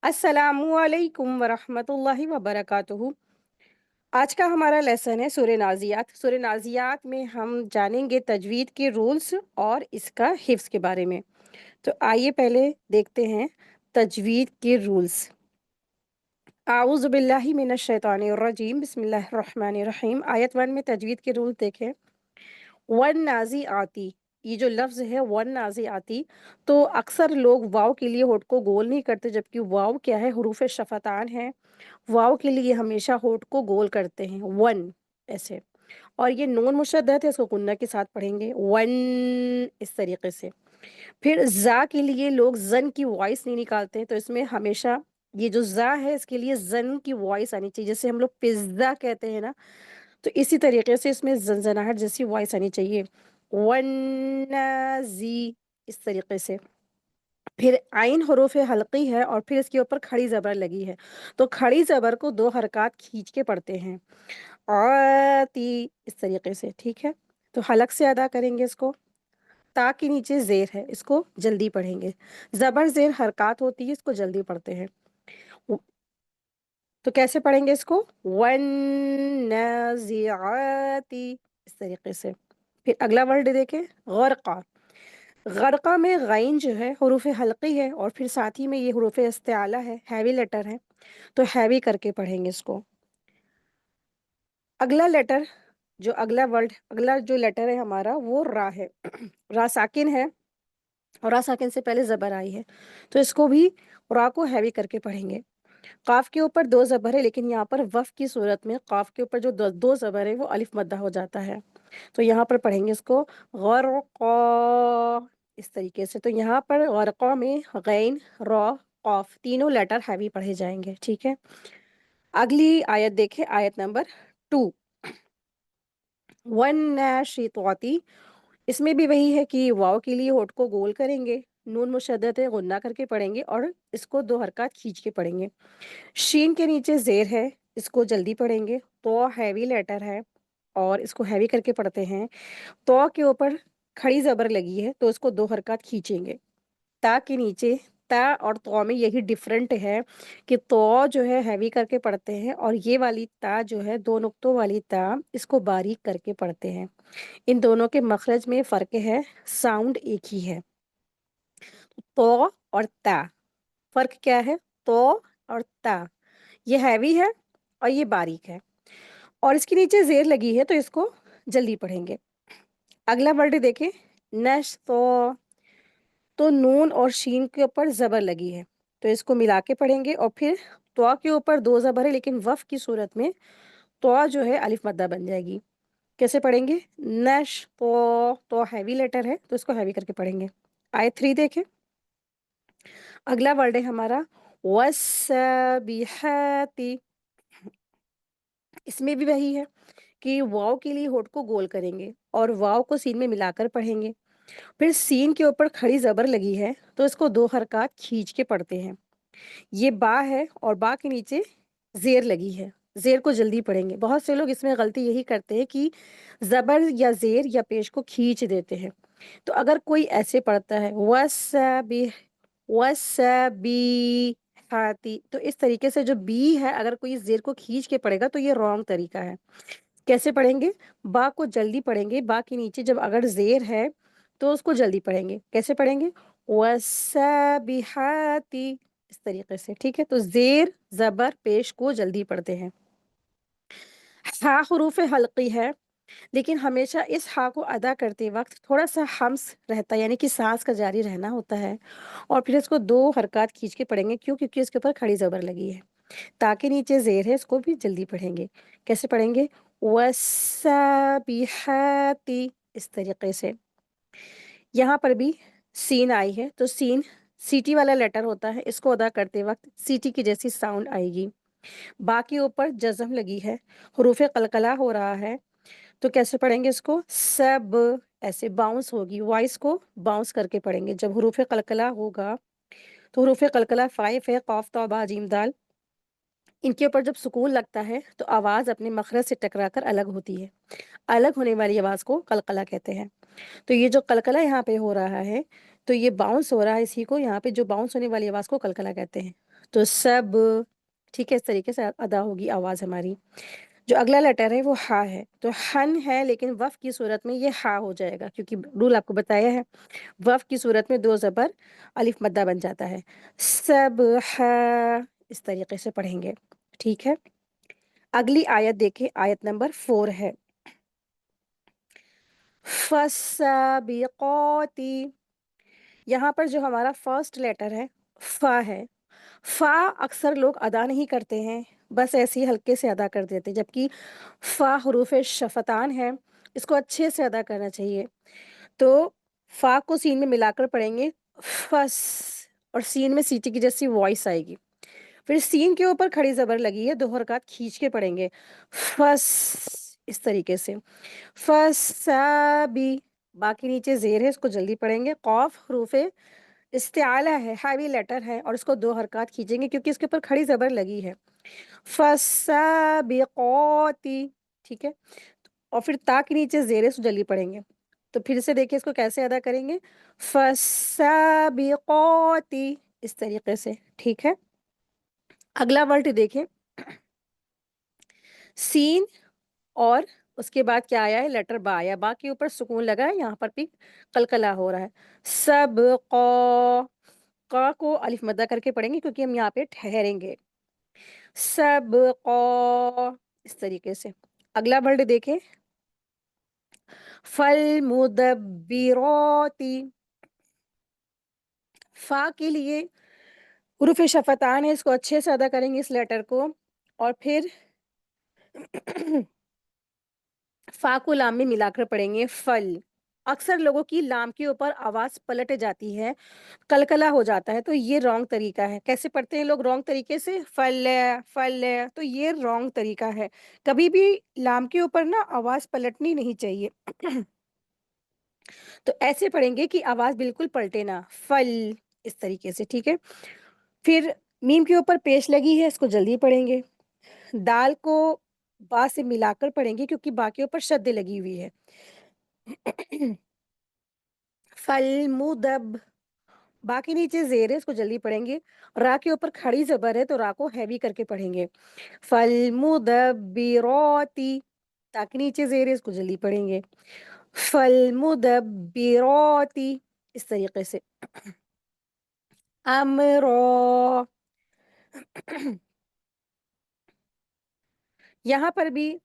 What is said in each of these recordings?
अस्सलामुअलैकुम वरहमतुल्लाहि वबरकातुहू। आज का हमारा लेसन है सूरह नाज़ियात। सूरह नाज़ियात में हम जानेंगे तजवीद के रूल्स और इसका हिफ्ज़ के बारे में। तो आइए पहले देखते हैं तजवीद के रूल्स। आऊज़ु बिल्लाहि मिनश शैतानिर रजीम, बिस्मिल्लाहिर रहमानिर रहीम। आयत 1 में तजवीद के रूल देखें। वन नाज़ी आती, ये जो लफ्ज़ है वन नाज़ी आती, तो अक्सर लोग वाव के लिए होठ को गोल नहीं करते, जबकि वाव क्या है, हुरूफ़ शफ़तान है। वाव के लिए हमेशा होठ को गोल करते हैं, वन ऐसे। और ये नून मुशद्दद है, इसको गुन्ना के साथ पढ़ेंगे, वन इस तरीके से। फिर ज़ा के लिए लोग ज़न की वॉइस नहीं निकालते हैं, तो इसमें हमेशा ये जो ज़ा है, इसके लिए ज़न की वॉइस आनी चाहिए। जैसे हम लोग पिज़्ज़ा कहते हैं ना, तो इसी तरीके से इसमें झनझनाहट जैसी वॉइस आनी चाहिए। वन्नाज़ी इस तरीके से। फिर आइन हुरूफ़ हल्क़ी है और फिर इसके ऊपर खड़ी ज़बर लगी है। तो खड़ी ज़बर को 2 हरकत खींच के पढ़ते हैं। आती इस तरीके से, ठीक है? तो हलक से अदा करेंगे इसको। ता के नीचे ज़ेर है, इसको जल्दी पढ़ेंगे। ज़बर ज़ेर हरकत होती है, इसको जल्दी पढ़ते हैं। उ तो कैसे पढ़ेंगे इसको? वन्नाज़िआती इस तरीके से। फिर अगला वर्ड देखें, ग़रक़ा। ग़रक़ा में ग़ैन जो है हुरूफ़ हल्क़ी है और फिर साथ ही में ये हुरूफ़ इस्तिआला है, हैवी लेटर है, तो हैवी करके पढ़ेंगे इसको। अगला लेटर जो अगला वर्ड अगला जो लेटर है हमारा वो रा है। रा साकिन है और रा साकिन से पहले ज़बर आई है, तो इसको भी रा को हैवी करके पढ़ेंगे। क़ाफ़ के ऊपर 2 ज़बर है, लेकिन यहाँ पर वफ़ की सूरत में क़ाफ़ के ऊपर जो द 2 ज़बर है वो अलिफ मद्दा हो जाता है। तो यहाँ पर पढ़ेंगे इसको ग़रक़ा इस तरीके से। तो यहाँ पर ग़रक़ा में ग़ैन, रा, क़ाफ़ तीनों लेटर हैवी पढ़े जाएँगे, ठीक है? अगली आयत देखें, आयत नंबर 2। वन्नाशिताती, इसमें भी वही है कि वाव के लिए होठ को गोल करेंगे, नून मुशद्दद है, गुन्ना करके पढ़ेंगे और इसको 2 हरकत खींच के पढ़ेंगे। शीन के नीचे ज़ेर है, इसको जल्दी पढ़ेंगे। तो हैवी लेटर है और इसको हैवी करके पढ़ते हैं। तो के ऊपर खड़ी ज़बर लगी है, तो इसको 2 हरकत खींचेंगे। ता के नीचे ता और तौ में यही डिफ़रेंट है कि तौ जो है हैवी करके पढ़ते हैं और ये वाली ता जो है 2 नुक्तों वाली ता, इसको बारीक करके पढ़ते हैं। इन दोनों के मखरज में फ़र्क है, साउंड एक ही है। तो और ता, फ़र्क क्या है? तो और ता, ये हैवी है और ये बारीक है और इसके नीचे ज़ेर लगी है, तो इसको जल्दी पढ़ेंगे। अगला वर्ड देखें, नश्तो, तो नून और शीन के ऊपर ज़बर लगी है, तो इसको मिला के पढ़ेंगे और फिर तो के ऊपर 2 ज़बर है, लेकिन वफ़ की सूरत में तो जो है अलिफ मद्दा बन जाएगी। कैसे पढ़ेंगे? तो हैवी लेटर है, तो इसको हैवी करके पढ़ेंगे। आयत 3 देखें। अगला वर्ड है हमारा वस्साबिहाती। इसमें भी वही है कि वाव के लिए होठ को गोल करेंगे और वाव को सीन में मिलाकर पढ़ेंगे। फिर सीन के ऊपर खड़ी ज़बर लगी है, तो इसको 2 हरकत खींच के पढ़ते हैं। ये बा है और बा के नीचे ज़ेर लगी है, ज़ेर को जल्दी पढ़ेंगे। बहुत से लोग इसमें गलती यही करते हैं कि ज़बर या ज़ेर या पेश को खींच देते हैं। तो अगर कोई ऐसे पढ़ता है वस्सबिहाती, तो इस तरीके से जो बी है, अगर कोई ज़ेर को खींच के पढ़ेगा तो ये रॉन्ग तरीका है। कैसे पढ़ेंगे? बा को जल्दी पढ़ेंगे, बा के नीचे जब अगर ज़ेर है, तो उसको जल्दी पढ़ेंगे। कैसे पढ़ेंगे? वस्साबिहाती इस तरीके से, ठीक है? तो ज़ेर, ज़बर, पेश को जल्दी पढ़ते हैं। हा हुरूफ़ हल्क़ी है, लेकिन हमेशा इस हा को अदा करते वक़्त थोड़ा-सा हम्स रहता है, यानी कि साँस का जारी रहना होता है और फिर इसको 2 हरकत खींच के पढ़ेंगे। क्यों? क्योंकि इसके ऊपर खड़ी ज़बर लगी है। ता के नीचे ज़ेर है, इसको भी जल्दी पढ़ेंगे। कैसे पढ़ेंगे? वस्साबिहाती इस तरीके से। यहाँ पर भी सीन आई है, तो सीन सीटी वाला लेटर होता है, इसको अदा करते वक़्त सीटी की जैसी साउंड आएगी। बा के ऊपर जज़म लगी है, हुरूफ़ क़लक़ला हो रहा है, तो कैसे पढ़ेंगे इसको? सब ऐसे बाउंस होगी, वॉइस को बाउंस करके पढ़ेंगे। जब हुरूफ़ क़लक़ला होगा, तो हुरूफ़ क़लक़ला 5 है, क़ाफ़, तौ, बा, जीम, दाल। इनके ऊपर जब सुकून लगता है, तो आवाज़ अपने मखरज से टकराकर अलग होती है। अलग होने वाली आवाज़ को क़लक़ला कहते हैं। तो ये जो क़लक़ला यहाँ पे हो रहा है, तो ये बाउंस हो रहा है, इसी को यहाँ पे जो बाउंस होने वाली आवाज़ को क़लक़ला कहते हैं। तो सब, ठीक है, इस तरीके से अदा होगी आवाज हमारी। जो अगला लेटर है वो हा है, तो हन है लेकिन वफ की सूरत में ये हा हो जाएगा, क्योंकि रूल आपको बताया है, वफ की सूरत में दो जबर अलिफ मद्दा बन जाता है। सब हा, इस तरीके से पढ़ेंगे, ठीक है। अगली आयत देखें, आयत नंबर 4 है। फस्साबिक़ाती, यहाँ पर जो हमारा फर्स्ट लेटर है फा है। फा अक्सर लोग अदा नहीं करते हैं, बस ऐसे ही हल्के से अदा कर देते हैं, जबकि फा हरूफ शफतान है, इसको अच्छे से अदा करना चाहिए। तो फा को सीन में मिलाकर पढ़ेंगे फस, और सीन में सीटी की जैसी वॉइस आएगी। फिर सीन के ऊपर खड़ी जबर लगी है, दो हरकत खींच के पढ़ेंगे फस, इस तरीके से। फसाबी, बाकी नीचे ज़ेर है, इसको जल्दी पढ़ेंगे। कॉफ हरूफ़े इस्तिआला है, हैवी लेटर है, और इसको दो हरकत खींचेंगे क्योंकि इसके ऊपर खड़ी ज़बर लगी है। फस्साबिक़ाती, ठीक है। और फिर ता के नीचे ज़ेर है, इसको जल्दी पढ़ेंगे। तो फिर से देखिए इसको कैसे अदा करेंगे, फस्साबिक़ाती, इस तरीके से, ठीक है। अगला वर्ड देखें, सीन, और उसके बाद क्या आया है, लेटर बा आया। बा के ऊपर सुकून लगा है, यहाँ पर भी कलकला हो रहा है। सब क़ा को अलिफ मद्दा करके पढ़ेंगे क्योंकि हम यहाँ पे ठहरेंगे। सब क़ा, इस तरीके से। अगला वर्ड देखें, फल मुदब्बिराती, फा के लिए हुरूफ शफतान है, इसको अच्छे से अदा करेंगे इस लेटर को। और फिर फा को लाम में मिलाकर पढ़ेंगे फल। अक्सर लोगों की लाम के ऊपर आवाज पलट जाती है, कलकला हो जाता है, तो ये रॉन्ग तरीका है। कैसे पढ़ते हैं लोग रॉन्ग तरीके से, फल फल, तो ये रॉन्ग तरीका है। कभी भी लाम के ऊपर ना आवाज पलटनी नहीं चाहिए। तो ऐसे पढ़ेंगे कि आवाज बिल्कुल पलटे ना, फल, इस तरीके से, ठीक है। फिर मीम के ऊपर पेश लगी है, इसको जल्दी पढ़ेंगे। दाल को बा से मिलाकर पढ़ेंगे क्योंकि बा के ऊपर शद्द लगी हुई है। फल मुदब, बा के नीचे ज़ेर है, इसको जल्दी पढ़ेंगे। रा के ऊपर खड़ी ज़बर है, तो रा को हैवी करके पढ़ेंगे। फल मुदब्बिराती, ता के नीचे ज़ेर है, इसको जल्दी पढ़ेंगे। फल मुदब्बिराती, इस तरीके से। अमरा, यहाँ पर भी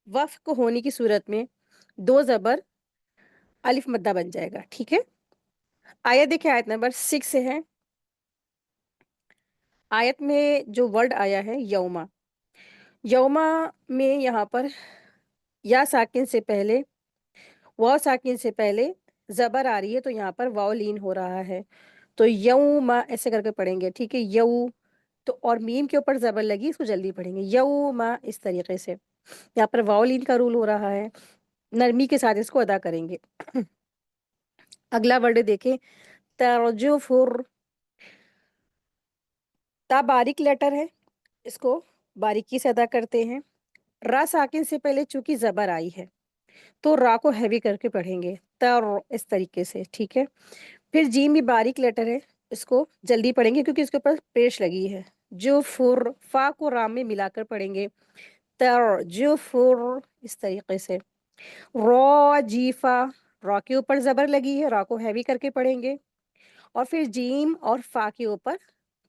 वफ़्क होने की सूरत में दो ज़बर अलिफ मद्दा बन जाएगा, ठीक है। आयत देखिए, आयत नंबर 6 है। आयत में जो वर्ड आया है यौमा, यौमा में यहाँ पर या साकिन से पहले, वाव साकिन से पहले ज़बर आ रही है, तो यहाँ पर वाव लीन हो रहा है। तो यौमा ऐसे करके पढ़ेंगे, ठीक है। यऊ, तो और मीम के ऊपर ज़बर लगी, इसको जल्दी पढ़ेंगे यौमा, इस तरीके से। यहाँ पर वाव लीन का रूल हो रहा है, नरमी के साथ इसको अदा करेंगे। अगला वर्ड देखें, तरजुफुर, ता बारीक लेटर है, इसको बारीकी से अदा करते हैं। रा साकिन से पहले चूंकि ज़बर आई है, तो रा को हैवी करके पढ़ेंगे, तर, इस तरीके से, ठीक है। फिर जीम भी बारीक लेटर है, इसको जल्दी पढ़ेंगे क्योंकि इसके ऊपर पेश लगी है। जो फुर, फा को राम में मिलाकर पढ़ेंगे, तर जो फुर, इस तरीके से। रॉ जीफा, रॉ के ऊपर ज़बर लगी है, रॉ को हैवी करके पढ़ेंगे। और फिर जीम और फा के ऊपर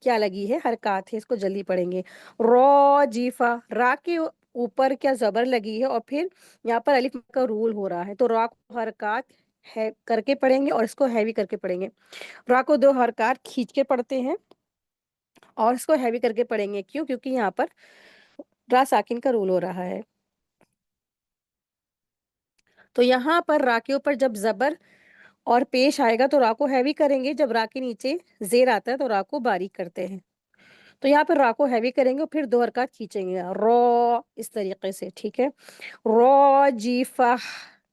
क्या लगी है, हरकत है, इसको जल्दी पढ़ेंगे। रॉ जीफा, रा के ऊपर क्या ज़बर लगी है, और फिर यहाँ पर अलिफ का रूल हो रहा है, तो रा को हरकत है करके पढ़ेंगे और इसको हैवी करके पढ़ेंगे। रा को दो हरकत खींच के पढ़ते हैं और इसको हैवी करके पढ़ेंगे, क्यों, क्योंकि यहाँ पर रा साकिन का रूल हो रहा है। तो यहाँ पर रा के ऊपर जब ज़बर और पेश आएगा तो रा को हैवी करेंगे, जब रा के नीचे ज़ेर आता है तो रा को बारीक करते हैं। तो यहाँ पर रा को हैवी करेंगे और फिर दो हरकत खींचेंगे, रॉ, इस तरीके से, ठीक है। रॉ जीफा,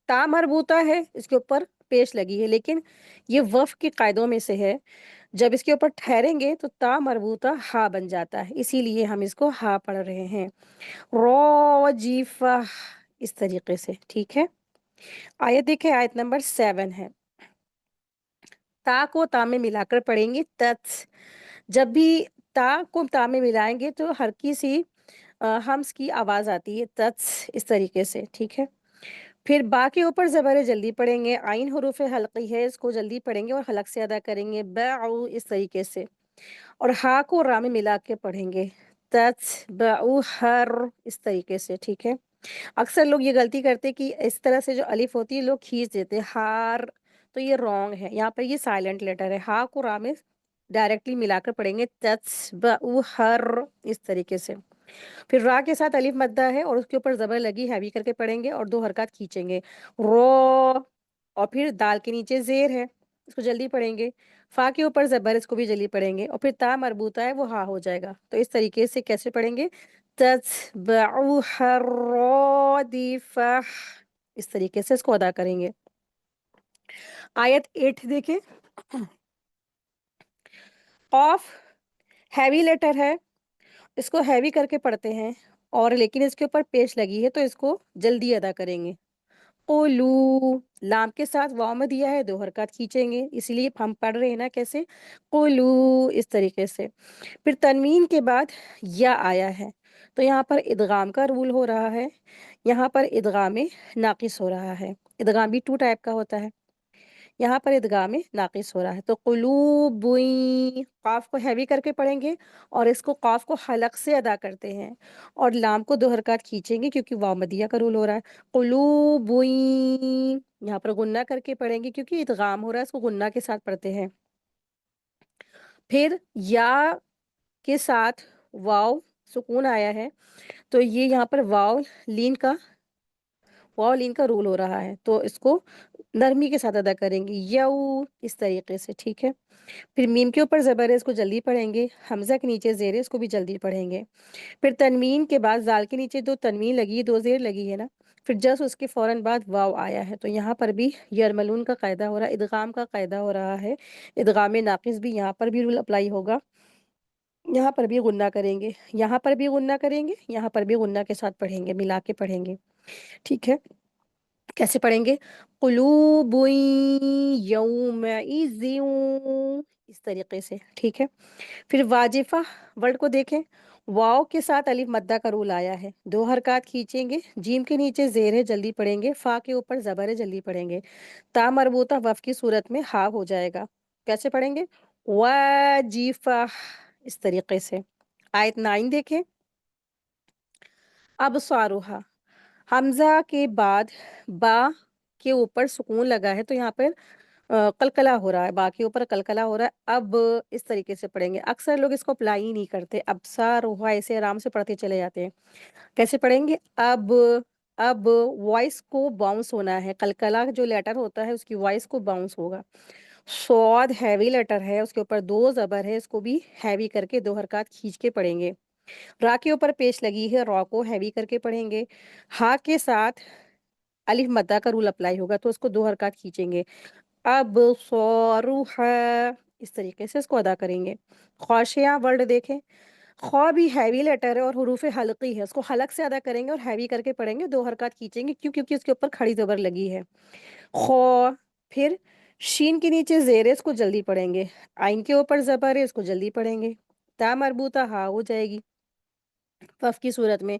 ता मरबूता है, इसके ऊपर पेश लगी है, लेकिन ये वफ़ के कायदों में से है। जब इसके ऊपर ठहरेंगे तो ता मरबूता हा बन जाता है, इसीलिए हम इसको हा पढ़ रहे हैं। रॉ जीफा, इस तरीके से, ठीक है। आयत देखें, आयत नंबर 7 है। ता को ता में मिलाकर पढ़ेंगे तत्, जब भी تا کو تا में मिलाएँगे तो हल्की सी हम्स की आवाज़ आती है, तत्स इस तरीके से, ठीक है? फिर बा के ऊपर ज़बर जल्दी पढ़ेंगे, आइन हुरूफ़ हल्क़ी है, इसको जल्दी पढ़ेंगे और हलक से अदा करेंगे, बअू इस तरीके से। और हा को रा में मिला के पढ़ेंगे, तत्बअू हर इस तरीके से, ठीक है? अक्सर लोग ये गलती करते हैं कि इस तरह से जो अलिफ होती है लोग खींच देते हैं, हार, तो ये रॉन्ग है। यहाँ पर ये साइलेंट लेटर है, हा को रा में डायरेक्टली मिलाकर पढ़ेंगे, तत्बअू हर इस तरीके से। फिर रा के साथ अलिफ मद्दा है और उसके ऊपर ज़बर लगी हैवी करके पढ़ेंगे और 2 हरकत खींचेंगे। रो और फिर दाल के नीचे ज़ेर है, इसको जल्दी पढ़ेंगे। फ़ा के ऊपर ज़बर इसको भी जल्दी पढ़ेंगे और फिर ता मरबूता है वो हा हो जाएगा। तो इस तरीके से कैसे पढ़ेंगे? तत्बअू हर्रादिफ़ह इस तरीके से इसको अदा करेंगे। आयत 8 देखें। क़ाफ़ हैवी लेटर है, इसको हैवी करके पढ़ते हैं और लेकिन इसके ऊपर पेश लगी है तो इसको जल्दी अदा करेंगे। कुलू लाम के साथ वाव में दिया है 2 हरकत खींचेंगे, इसीलिए हम पढ़ रहे हैं ना कैसे? कुलू इस तरीके से। फिर तनवीन के बाद या आया है, तो यहाँ पर इदगाम का रूल हो रहा है, यहाँ पर इदगाम नाक़िस हो रहा है। इदगाम भी 2 टाइप का होता है। यहाँ पर इदगाम नाक़िस हो रहा है, तो क़ुलूबुई क़ाफ़ को हैवी करके पढ़ेंगे और इसको क़ाफ़ को हलक से अदा करते हैं और लाम को 2 हरकत खींचेंगे क्योंकि वाव मदिया का रूल हो रहा है। क़ुलूबुई यहाँ पर गुन्ना करके पढ़ेंगे क्योंकि इदगाम हो रहा है, इसको गुन्ना के साथ पढ़ते हैं। फिर या के साथ वाव सुकून आया है, तो ये यहाँ पर वाव लीन का रूल हो रहा है, तो इसको नरमी के साथ अदा करेंगे, यऊ इस तरीके से, ठीक है? फिर मीम के ऊपर ज़बर है, इसको जल्दी पढ़ेंगे, हमज़ा के नीचे ज़ेर है, इसको भी जल्दी पढ़ेंगे। फिर तनवीन के बाद ज़ाल के नीचे 2 तनवीन लगी है, 2 ज़ेर लगी है ना, फिर जस्ट उसके फ़ौरन बाद वाव आया है, तो यहाँ पर भी यरमलून का कायदा हो रहा है, इदगाम का कायदा हो रहा है। इदगाम नाक़िस भी यहाँ पर भी रूल अप्लाई होगा। यहाँ पर भी गुन्ना करेंगे, यहाँ पर भी गुन्ना करेंगे, यहाँ पर भी गुन्ना के साथ पढ़ेंगे, मिला के पढ़ेंगे, ठीक है? कैसे पढ़ेंगे? क़ुलूबुन यौमइज़िन इस तरीके से, ठीक है? फिर वाजिफ़ा वर्ड को देखें, वाव के साथ अलिफ मद्दा का रूल आया है, 2 हरकत खींचेंगे, जीम के नीचे ज़ेर है, जल्दी पढ़ेंगे, फ़ा के ऊपर ज़बर है, जल्दी पढ़ेंगे। ता मरबूता वफ़ की सूरत में हा हो जाएगा। कैसे पढ़ेंगे? वाजिफ़ा इस तरीके से। आयत 9 देखें। अबसारुहा हमज़ा के बाद बा के ऊपर सुकून लगा है, तो यहाँ पर कलकला हो रहा है, बा के ऊपर कलकला हो रहा है, अब इस तरीके से पढ़ेंगे। अक्सर लोग इसको अप्लाई ही नहीं करते, अबसारुहा ऐसे आराम से पढ़ते चले जाते हैं। कैसे पढ़ेंगे? अब वॉइस को बाउंस होना है, कलकला जो लेटर होता है उसकी वॉइस को बाउंस होगा। स्वाद हैवी लेटर है, उसके ऊपर 2 ज़बर है, इसको भी हैवी करके 2 हरकत खींच के पढ़ेंगे। रा के ऊपर पेश लगी है, रॉ को हैवी करके पढ़ेंगे। हा के साथ अलिफ मद्दा का रूल अप्लाई होगा, तो उसको 2 हरकत खींचेंगे। अबसारुहा इस तरीके से इसको अदा करेंगे। ख़ाशिया वर्ड देखें, ख़ा भी हैवी लेटर है और हुरूफ़ हल्क़ी है, उसको हलक से अदा करेंगे और हैवी करके पढ़ेंगे, 2 हरकत खींचेंगे क्यों? क्योंकि उसके ऊपर खड़ी ज़बर लगी है। ख़ौ फिर शीन के नीचे ज़ेर है, इसको जल्दी पढ़ेंगे। आइन के ऊपर ज़बर है, इसको जल्दी पढ़ेंगे। ता मरबूता हा हो जाएगी वफ़ की सूरत में,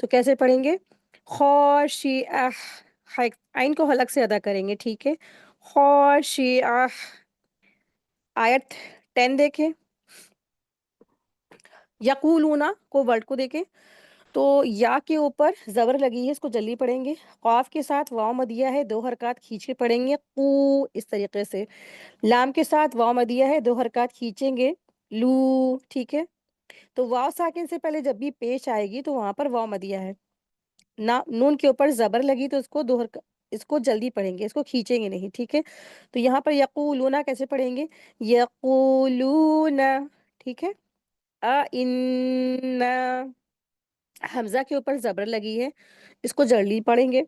तो कैसे पढ़ेंगे? ख़ाशिअह आइन को हलक से अदा करेंगे, ठीक है? ख़ाशिअह आयत 10 देखें। यक़ूलूना को वर्ड को देखें, तो या के ऊपर ज़बर लगी है, इसको जल्दी पढ़ेंगे। क़ाफ़ के साथ वाव मदिया है, 2 हरकत खींच के पढ़ेंगे, क़ू इस तरीके से। लाम के साथ वाव मदिया है, 2 हरकत खींचेंगे, लू, ठीक है? तो वाव साकिन से पहले जब भी पेश आएगी, तो वहाँ पर वाव मदिया है। ना नून के ऊपर ज़बर लगी तो इसको जल्दी पढ़ेंगे, इसको खींचेंगे नहीं, ठीक है? तो यहाँ पर यक़ूलूना कैसे पढ़ेंगे? यक़ूलूना, ठीक है? इन्ना हमज़ा के ऊपर ज़बर लगी है, इसको जल्दी पढ़ेंगे।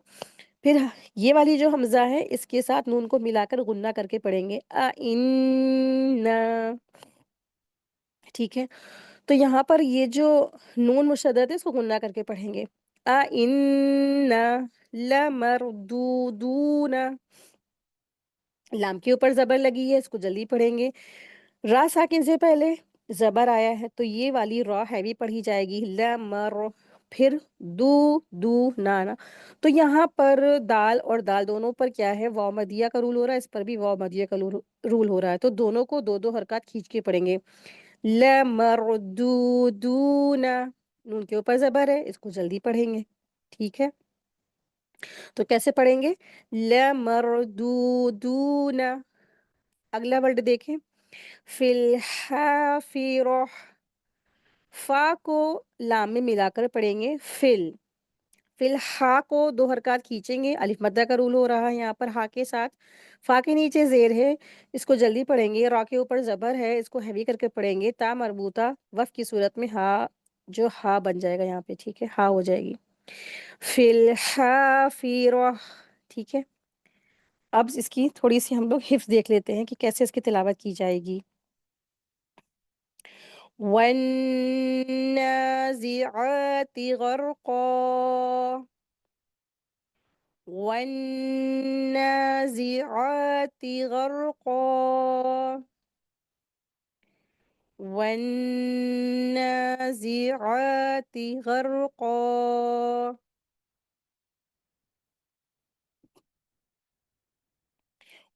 फिर ये वाली जो हमज़ा है, इसके साथ नून को मिलाकर गुन्ना करके पढ़ेंगे। इन्ना, ठीक है? तो यहाँ पर ये जो नून मुशद्दद है, इसको गुन्ना करके पढ़ेंगे। इन्ना लमरदूदूना लाम के ऊपर ज़बर लगी है, इसको जल्दी पढ़ेंगे। रा साकिन से पहले ज़बर आया है तो ये वाली रॉ हैवी पढ़ी जाएगी, ल-म-र। फिर दू, दू, ना, ना। तो यहाँ पर दाल और दाल दोनों पर क्या है, वाव मदिया का रूल हो रहा है, इस पर भी वाव मदिया का रूल हो रहा है, तो दोनों को 2-2 हरकत खींच के पढ़ेंगे। ल-मर-दू-दू-ना। नून के ऊपर ज़बर है, इसको जल्दी पढ़ेंगे, ठीक है? तो कैसे पढ़ेंगे? ल-मर-दू-दू-ना। अगला वर्ड देखें, फिल-हा-फि-रह। फ़ा को लाम में मिलाकर पढ़ेंगे फिल। फिल हा को 2 हरकत खींचेंगे, अलिफ मद्दा का रूल हो रहा है यहाँ पर हा के साथ। फ़ा के नीचे ज़ेर है, इसको जल्दी पढ़ेंगे। रा के ऊपर ज़बर है, इसको हेवी करके पढ़ेंगे। ता मरबूता वफ़ की सूरत में हा जो हा बन जाएगा यहाँ पे, ठीक है? हा हो जाएगी। फिल हा फ़ी रह, ठीक है? अब इसकी थोड़ी-सी हम लोग हिफ़्ज़ देख लेते हैं कि कैसे इसकी तिलावत की जाएगी। वन्नाज़िआति गरक़ा। والنازعات غرقا والنازعات غرقا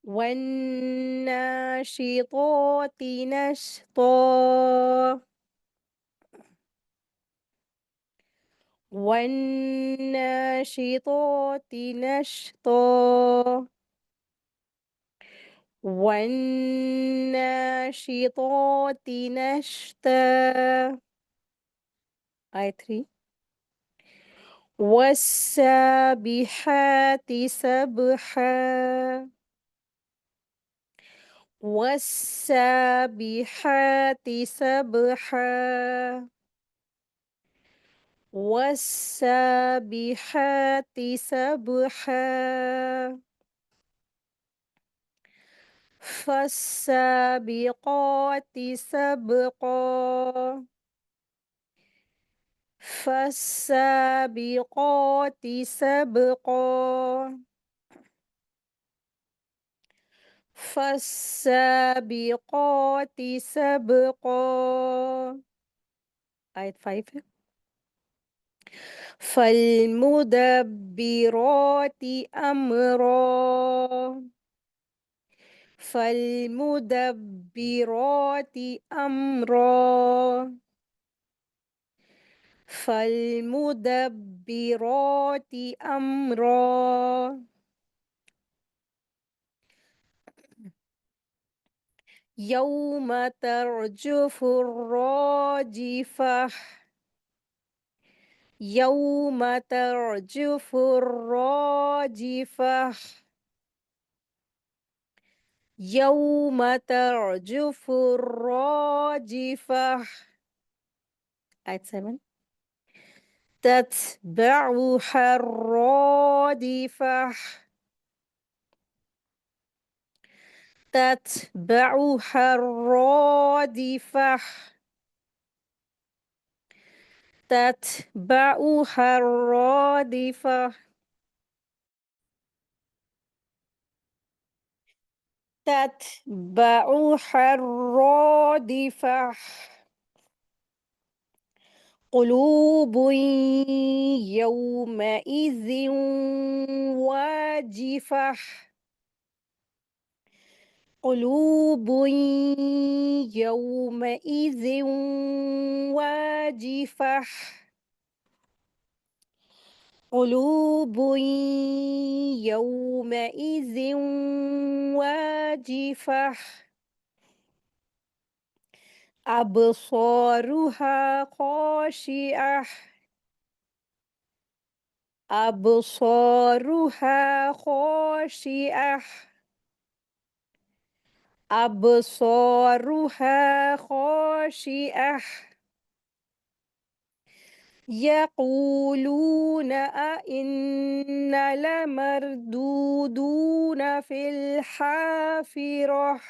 والناشطات نشطا والناشطات نشطا والناشطات نشطا. آية 3. والسابحات سبحا والسابحات سبحا والسابحات سبحا فالسابقات سبقا فالسابقات سبقا فالسابقات سبقا. آية 5. فالمدبرات أمرا فالمدبرات أمرا فالمدبرات أمرا. يوم ترجف الراجفة يوم ترجف الراجفة يوم ترجف الراجفة. آية 7. تتبعها الرادفة تتبعها الرادفة تتبعها الرادفة تتبعها الرادفة. قلوب يومئذ واجفة قلوب يومئذ واجفة قلوب يومئذ واجفة أبصارها خاشعة أبصارها خاشعة أبصارها خاشعة يقولون أئنا لمردودون في الحافرة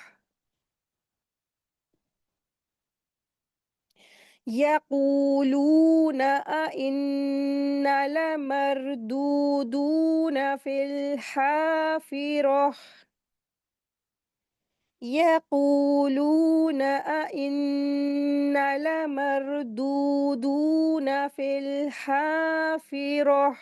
يقولون أئنا لمردودون في الحافرة يقولون أئنا لمردودون في الحافرة